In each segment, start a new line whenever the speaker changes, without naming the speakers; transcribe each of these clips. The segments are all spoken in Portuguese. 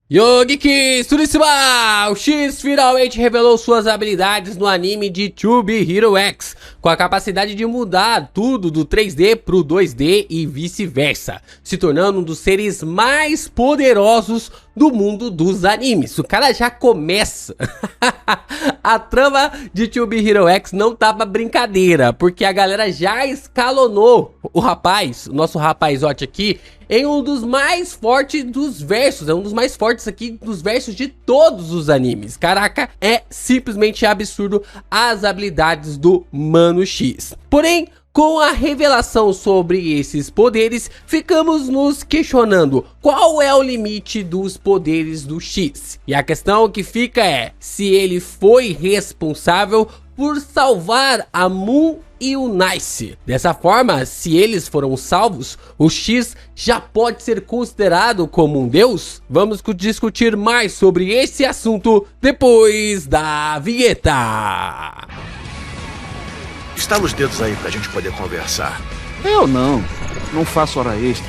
Yogi Suritsuma! O X finalmente revelou suas habilidades no anime de To Be Hero X, com a capacidade de mudar tudo do 3D pro 2D e vice-versa, se tornando um dos seres mais poderosos do mundo dos animes. O cara já começa. A trama de To Be Hero X não tava brincadeira, porque a galera já escalonou o rapaz, o nosso rapazote aqui, em um dos mais fortes dos versos, é um dos mais fortes aqui dos versos de todos os animes. Caraca, é simplesmente absurdo as habilidades do Mano X. Porém, com a revelação sobre esses poderes, ficamos nos questionando qual é o limite dos poderes do X. E a questão que fica é se ele foi responsável por salvar a Moon e o Nice. Dessa forma, se eles foram salvos, o X já pode ser considerado como um deus? Vamos discutir mais sobre esse assunto depois da vinheta.
Estala os dedos aí pra gente poder conversar.
Eu não faço hora extra.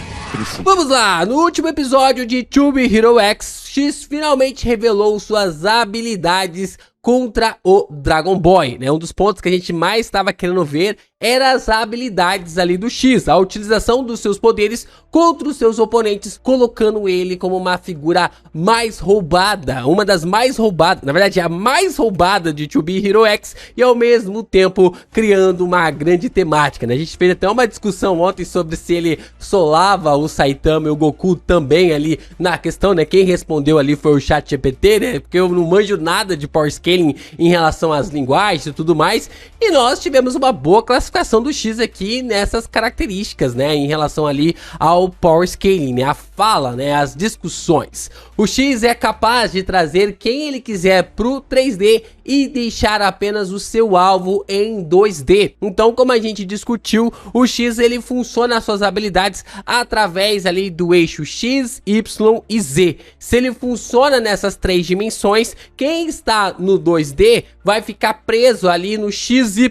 Vamos lá, no último episódio de To Be Hero X, X finalmente revelou suas habilidades contra o Dragon Boy, né? Um dos pontos que a gente mais estava querendo ver era as habilidades ali do X, a utilização dos seus poderes contra os seus oponentes, colocando ele como uma figura mais roubada, uma das mais roubadas, na verdade a mais roubada de To Be Hero X, e ao mesmo tempo criando uma grande temática, né? A gente fez até uma discussão ontem sobre se ele solava o Saitama e o Goku também ali na questão, né? Quem respondeu ali foi o ChatGPT, né? Porque eu não manjo nada de Power Scaling em relação às linguagens e tudo mais, e nós tivemos uma boa classificação do X aqui nessas características, né, em relação ali ao Power Scaling, né, a fala, né, as discussões. O X é capaz de trazer quem ele quiser pro 3D e deixar apenas o seu alvo em 2D. Então, como a gente discutiu, o X ele funciona as suas habilidades através ali do eixo X, Y e Z. Se ele funciona nessas três dimensões, quem está no 2D vai ficar preso ali no XY.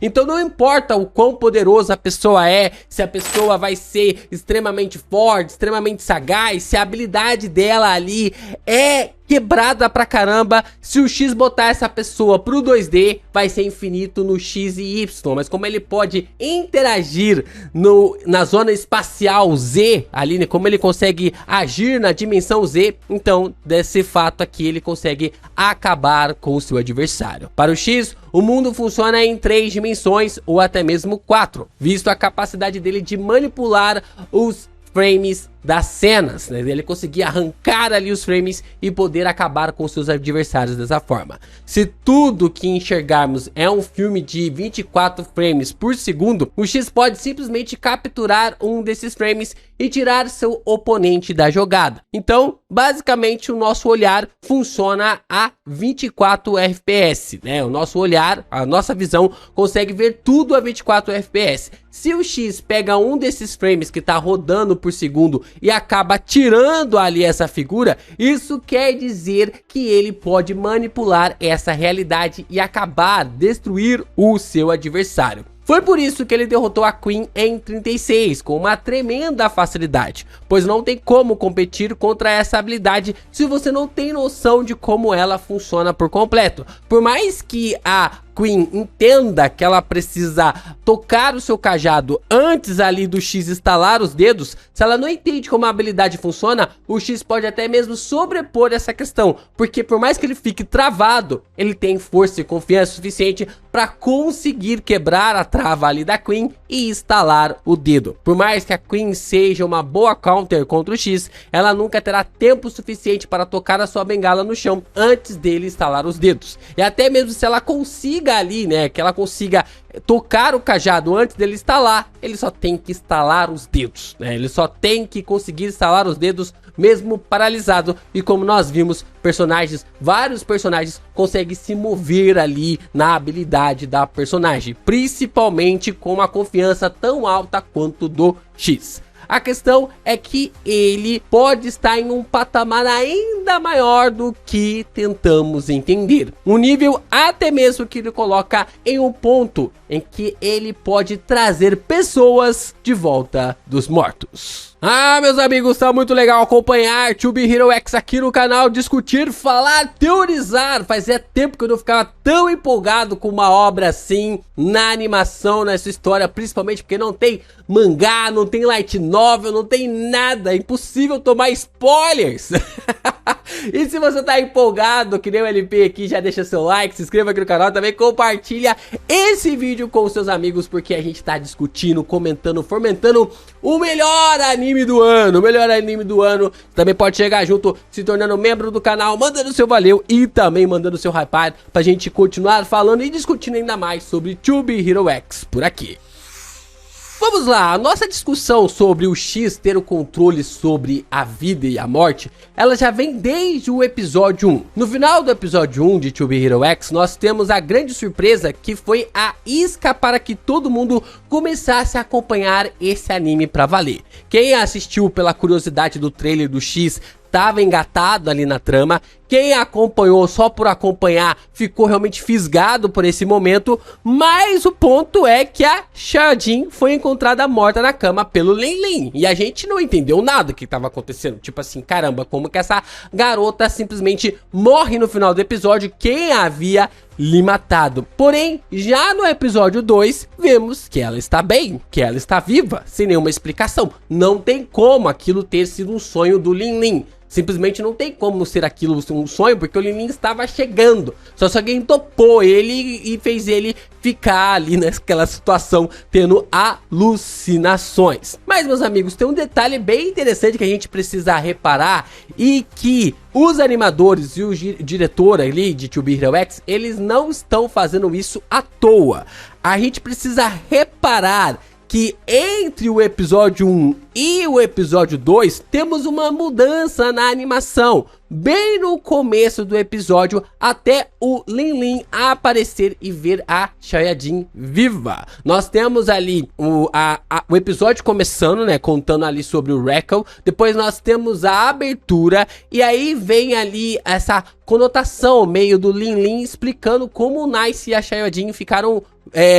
Então não importa o quão poderoso a pessoa é, se a pessoa vai ser extremamente forte, extremamente sagaz, se a habilidade dela ali é quebrada pra caramba, se o X botar essa pessoa pro 2D, vai ser infinito no X e Y, mas como ele pode interagir na zona espacial Z, ali, né, como ele consegue agir na dimensão Z, então, desse fato aqui, ele consegue acabar com o seu adversário. Para o X, o mundo funciona em 3 dimensões, ou até mesmo 4, visto a capacidade dele de manipular os frames das cenas, né? Ele conseguia arrancar ali os frames e poder acabar com seus adversários dessa forma. Se tudo que enxergarmos é um filme de 24 frames por segundo, o X pode simplesmente capturar um desses frames e tirar seu oponente da jogada. Então, basicamente, o nosso olhar funciona a 24 FPS, né? O nosso olhar, a nossa visão consegue ver tudo a 24 FPS. Se o X pega um desses frames que está rodando por segundo e acaba tirando ali essa figura, isso quer dizer que ele pode manipular essa realidade e acabar, destruir o seu adversário. Foi por isso que ele derrotou a Queen em 36, com uma tremenda facilidade, pois não tem como competir contra essa habilidade se você não tem noção de como ela funciona por completo. Por mais que a Queen entenda que ela precisa tocar o seu cajado antes ali do X estalar os dedos, se ela não entende como a habilidade funciona, o X pode até mesmo sobrepor essa questão, porque por mais que ele fique travado, ele tem força e confiança suficiente para conseguir quebrar a trava ali da Queen e estalar o dedo. Por mais que a Queen seja uma boa counter contra o X, ela nunca terá tempo suficiente para tocar a sua bengala no chão antes dele estalar os dedos. E até mesmo se ela consiga ali, né, que ela consiga tocar o cajado antes dele instalar, ele só tem que instalar os dedos, né? Ele só tem que conseguir instalar os dedos mesmo paralisado, e como nós vimos, vários personagens conseguem se mover ali na habilidade da personagem, principalmente com uma confiança tão alta quanto do X. A questão é que ele pode estar em um patamar ainda ainda maior do que tentamos entender. Um nível até mesmo que ele coloca em um ponto em que ele pode trazer pessoas de volta dos mortos. Ah, meus amigos, tá muito legal acompanhar Tube Hero X aqui no canal, discutir, falar, teorizar. Fazia tempo que eu não ficava tão empolgado com uma obra assim na animação, nessa história, principalmente porque não tem mangá, não tem light novel, não tem nada, é impossível tomar spoilers. E se você tá empolgado, que nem o LP aqui, já deixa seu like, se inscreva aqui no canal, também compartilha esse vídeo com os seus amigos, porque a gente tá discutindo, comentando, fomentando o melhor anime do ano, Também pode chegar junto, se tornando membro do canal, mandando seu valeu e também mandando seu hype pra gente continuar falando e discutindo ainda mais sobre Tube Hero X por aqui. Vamos lá, a nossa discussão sobre o X ter o controle sobre a vida e a morte, ela já vem desde o episódio 1. No final do episódio 1 de Tube Hero X, nós temos a grande surpresa que foi a isca para que todo mundo começasse a acompanhar esse anime pra valer. Quem assistiu pela curiosidade do trailer do X estava engatado ali na trama. Quem acompanhou só por acompanhar ficou realmente fisgado por esse momento. Mas o ponto é que a Xiaojin foi encontrada morta na cama pelo Lin Lin. E a gente não entendeu nada que estava acontecendo. Tipo assim, caramba, como que essa garota simplesmente morre no final do episódio? Quem a havia lhe matado? Porém, já no episódio 2, vemos que ela está bem, que ela está viva, sem nenhuma explicação. Não tem como aquilo ter sido um sonho do Lin Lin. Simplesmente não tem como ser aquilo um sonho, porque o Lin Lin estava chegando. Só se alguém topou ele e fez ele ficar ali naquela situação, tendo alucinações. Mas, meus amigos, tem um detalhe bem interessante que a gente precisa reparar, e que os animadores e o diretor ali de Tube Hero X, eles não estão fazendo isso à toa. A gente precisa reparar que entre o episódio 1 e o episódio 2, temos uma mudança na animação. Bem no começo do episódio, até o Lin Lin aparecer e ver a Xiaojin viva. Nós temos ali o episódio começando, né, contando ali sobre o Reckle. Depois nós temos a abertura, e aí vem ali essa conotação meio do Lin Lin explicando como o Nice e a Xiaojin ficaram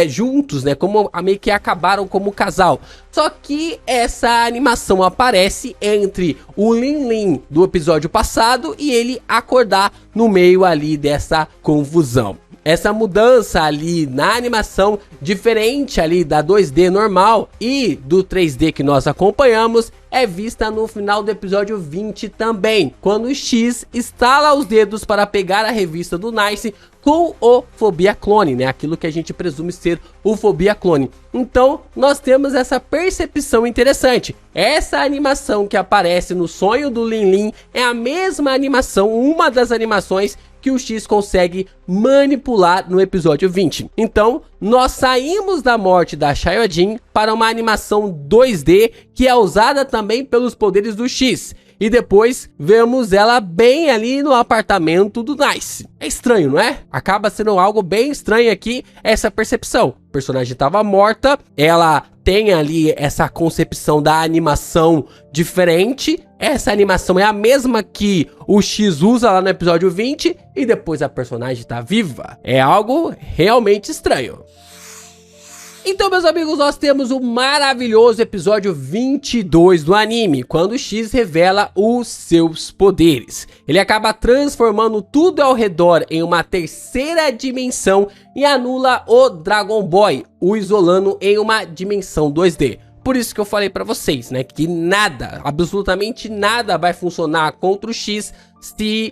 juntos, né, como meio que acabaram como casal. Só que essa animação aparece entre o Lin Lin do episódio passado e ele acordar no meio ali dessa confusão. Essa mudança ali na animação, diferente ali da 2D normal e do 3D que nós acompanhamos, é vista no final do episódio 20 também, quando o X estala os dedos para pegar a revista do Nice com o Fobia Clone, né? Aquilo que a gente presume ser o Fobia Clone. Então, nós temos essa percepção interessante. Essa animação que aparece no sonho do Lin Lin é a mesma animação, uma das animações que o X consegue manipular no episódio 20. Então, nós saímos da morte da Xiaojin para uma animação 2D que é usada também pelos poderes do X. E depois vemos ela bem ali no apartamento do Nice. É estranho, não é? Acaba sendo algo bem estranho aqui, essa percepção. O personagem estava morta, ela tem ali essa concepção da animação diferente. Essa animação é a mesma que o X usa lá no episódio 20 e depois a personagem está viva. É algo realmente estranho. Então, meus amigos, nós temos o maravilhoso episódio 22 do anime, quando o X revela os seus poderes. Ele acaba transformando tudo ao redor em uma terceira dimensão e anula o Dragon Boy, o isolando em uma dimensão 2D. Por isso que eu falei pra vocês, né, que nada, absolutamente nada vai funcionar contra o X se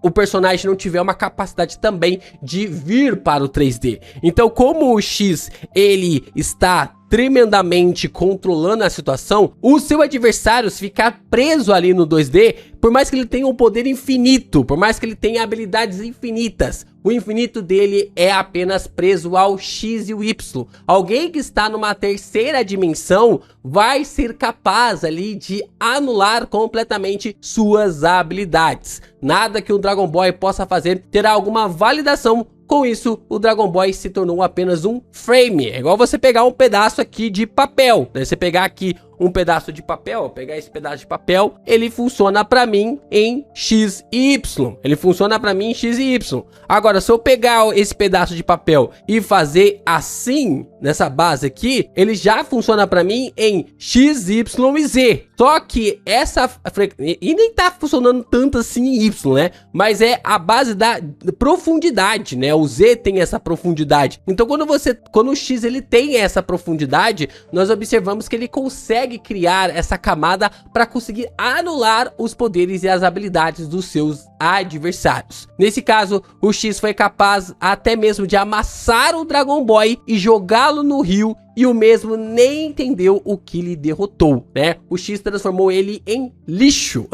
o personagem não tiver uma capacidade também de vir para o 3D. Então, como o X, ele está tremendamente controlando a situação, o seu adversário, se ficar preso ali no 2D, por mais que ele tenha um poder infinito, por mais que ele tenha habilidades infinitas, o infinito dele é apenas preso ao X e o Y. Alguém que está numa terceira dimensão vai ser capaz ali de anular completamente suas habilidades. Nada que o Dragon Boy possa fazer terá alguma validação. Com isso, o Dragon Boy se tornou apenas um frame. É igual você pegar um pedaço aqui de papel, né? Você pegar aqui um pedaço de papel, pegar esse pedaço de papel, ele funciona pra mim em X e Y. Ele funciona pra mim em X e Y. Agora, se eu pegar esse pedaço de papel e fazer assim, nessa base aqui, ele já funciona pra mim em X, Y e Z. Só que essa frequência, e nem tá funcionando tanto assim em Y, né? Mas é a base da profundidade, né? O Z tem essa profundidade. Então quando o X ele tem essa profundidade, nós observamos que ele consegue criar essa camada para conseguir anular os poderes e as habilidades dos seus adversários. Nesse caso, o X foi capaz até mesmo de amassar o Dragon Boy e jogá-lo no rio, e o mesmo nem entendeu o que lhe derrotou, né? O X transformou ele em lixo.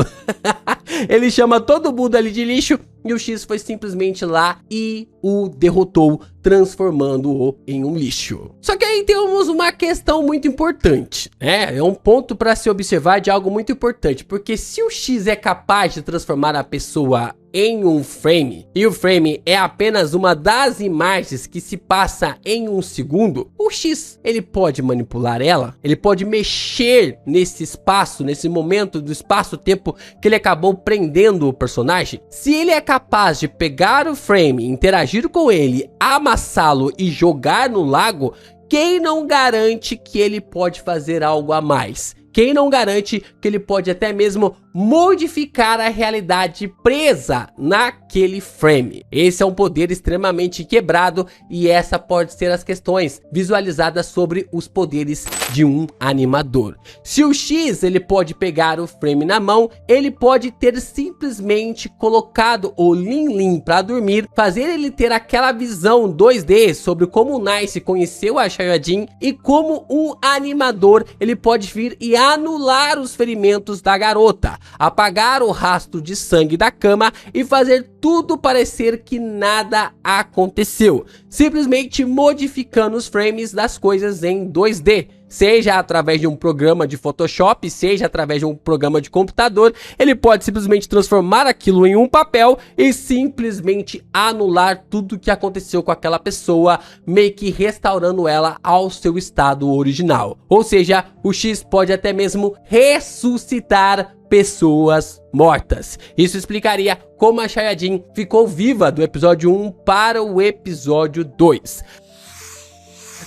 Ele chama todo mundo ali de lixo, e o X foi simplesmente lá e o derrotou, transformando-o em um lixo. Só que aí temos uma questão muito importante, né? É um ponto para se observar de algo muito importante, porque se o X é capaz de transformar a pessoa em um frame, e o frame é apenas uma das imagens que se passa em um segundo, o X, ele pode manipular ela, ele pode mexer nesse espaço, nesse momento do espaço-tempo que ele acabou prendendo o personagem. Se ele é capaz de pegar o frame, interagir com ele, amassá-lo e jogar no lago, quem não garante que ele pode fazer algo a mais? Quem não garante que ele pode até mesmo modificar a realidade presa naquele frame? Esse é um poder extremamente quebrado, e essa pode ser as questões visualizadas sobre os poderes de um animador. Se o X ele pode pegar o frame na mão, ele pode ter simplesmente colocado o Lin Lin para dormir, fazer ele ter aquela visão 2D sobre como o Nice conheceu a Saiyajin, e como um animador ele pode vir e anular os ferimentos da garota, apagar o rastro de sangue da cama e fazer tudo parecer que nada aconteceu, simplesmente modificando os frames das coisas em 2D. Seja através de um programa de Photoshop, seja através de um programa de computador, ele pode simplesmente transformar aquilo em um papel e simplesmente anular tudo que aconteceu com aquela pessoa, meio que restaurando ela ao seu estado original. Ou seja, o X pode até mesmo ressuscitar pessoas mortas. Isso explicaria como a Saiyajin ficou viva do episódio 1 para o episódio 2.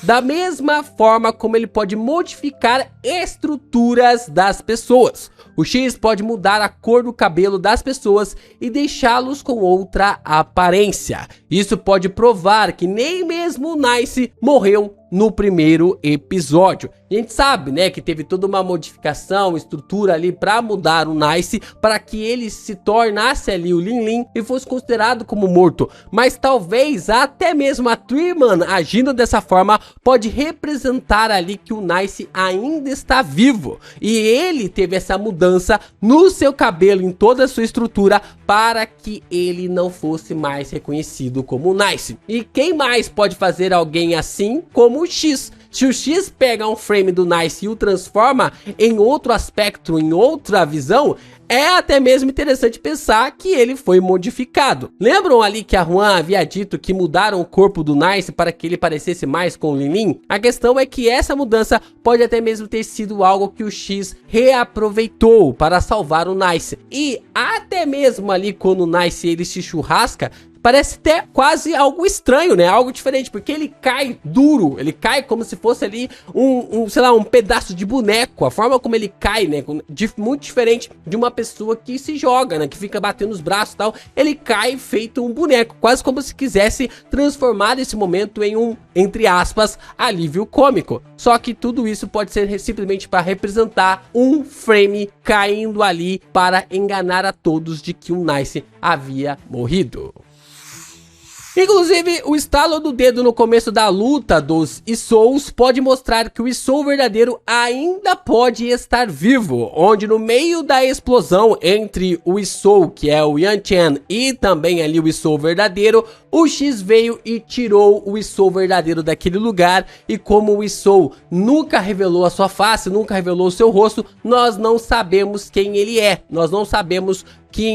Da mesma forma como ele pode modificar estruturas das pessoas. O X pode mudar a cor do cabelo das pessoas e deixá-los com outra aparência. Isso pode provar que nem mesmo o Nice morreu no primeiro episódio. A gente sabe, né, que teve toda uma modificação, estrutura ali para mudar o Nice, para que ele se tornasse ali o Lin Lin e fosse considerado como morto. Mas talvez até mesmo a Treeman agindo dessa forma pode representar ali que o Nice ainda está vivo. E ele teve essa mudança no seu cabelo, em toda a sua estrutura, para que ele não fosse mais reconhecido como o Nice. E quem mais pode fazer alguém assim como o X? Se o X pega um frame do Nice e o transforma em outro aspecto, em outra visão, é até mesmo interessante pensar que ele foi modificado. Lembram ali que a Juan havia dito que mudaram o corpo do Nice para que ele parecesse mais com o Lin Lin? A questão é que essa mudança pode até mesmo ter sido algo que o X reaproveitou para salvar o Nice. E até mesmo ali quando o Nice ele se churrasca, parece até quase algo estranho, né? Algo diferente, porque ele cai duro, ele cai como se fosse ali sei lá, um pedaço de boneco. A forma como ele cai, né? Muito diferente de uma pessoa que se joga, né? Que fica batendo os braços e tal. Ele cai feito um boneco, quase como se quisesse transformar esse momento em um, entre aspas, alívio cômico. Só que tudo isso pode ser simplesmente para representar um frame caindo ali para enganar a todos de que o Nice havia morrido. Inclusive, o estalo do dedo no começo da luta dos Isous pode mostrar que o Isou verdadeiro ainda pode estar vivo, onde no meio da explosão entre o Isou, que é o Yantian, e também ali o Isou verdadeiro, o X veio e tirou o Isou verdadeiro daquele lugar, e como o Isou nunca revelou a sua face, nunca revelou o seu rosto, nós não sabemos quem ele é, nós não sabemos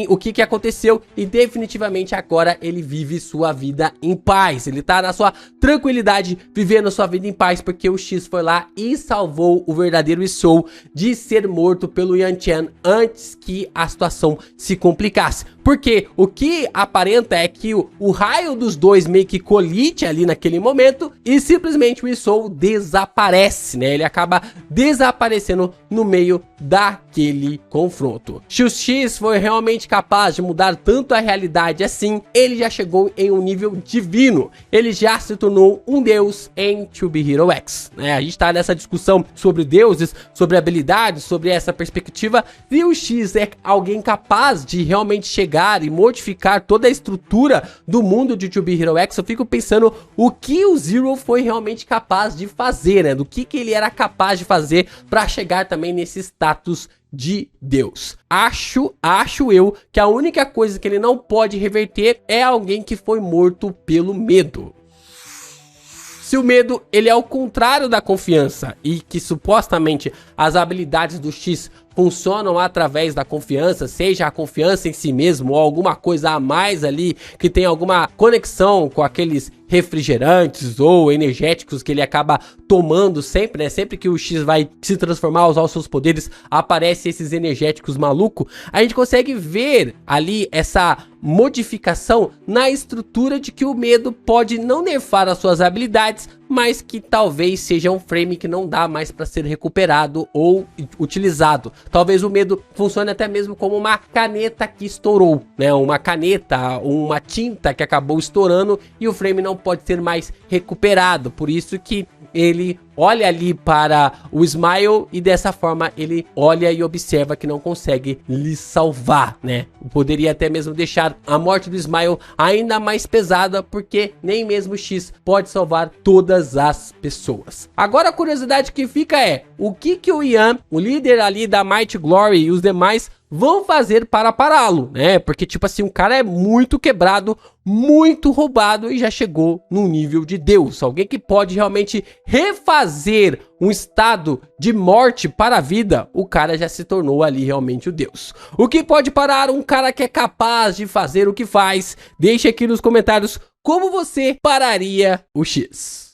o que aconteceu e definitivamente agora ele vive sua vida em paz. Ele tá na sua tranquilidade, vivendo sua vida em paz, porque o X foi lá e salvou o verdadeiro Soul de ser morto pelo Yan-Chen antes que a situação se complicasse. Porque o que aparenta é que o raio dos dois meio que colide ali naquele momento e simplesmente o Soul desaparece, né? Ele acaba desaparecendo no meio daquele confronto. Se o X foi realmente capaz de mudar tanto a realidade assim, ele já chegou em um nível divino. Ele já se tornou um deus em To Be Hero X, né? A gente tá nessa discussão sobre deuses, sobre habilidades, sobre essa perspectiva, e o X é alguém capaz de realmente chegar e modificar toda a estrutura do mundo de To Be Hero X. Eu fico pensando o que o Zero foi realmente capaz de fazer, né? Do que ele era capaz de fazer para chegar também nesse status de Deus. Acho eu que a única coisa que ele não pode reverter é alguém que foi morto pelo medo. Se o medo, ele é o contrário da confiança e que supostamente as habilidades do X funcionam através da confiança, seja a confiança em si mesmo ou alguma coisa a mais ali que tem alguma conexão com aqueles refrigerantes ou energéticos que ele acaba tomando sempre, né? Sempre que o X vai se transformar, usar os seus poderes, aparecem esses energéticos malucos. A gente consegue ver ali essa modificação na estrutura de que o medo pode não nerfar as suas habilidades, mas que talvez seja um frame que não dá mais para ser recuperado ou utilizado. Talvez o medo funcione até mesmo como uma caneta que estourou, né? Uma caneta, uma tinta que acabou estourando e o frame não pode ser mais recuperado. Por isso que ele olha ali para o Smile e dessa forma ele olha e observa que não consegue lhe salvar, né? Poderia até mesmo deixar a morte do Smile ainda mais pesada, porque nem mesmo o X pode salvar todas as pessoas. Agora a curiosidade que fica é, o que o Yan, o líder ali da Might Glory e os demais vão fazer para pará-lo, né? Porque tipo assim, o cara é muito quebrado, muito roubado e já chegou num nível de Deus. Alguém que pode realmente refazer um estado de morte para a vida, o cara já se tornou ali realmente o Deus. O que pode parar um cara que é capaz de fazer o que faz? Deixe aqui nos comentários como você pararia o X.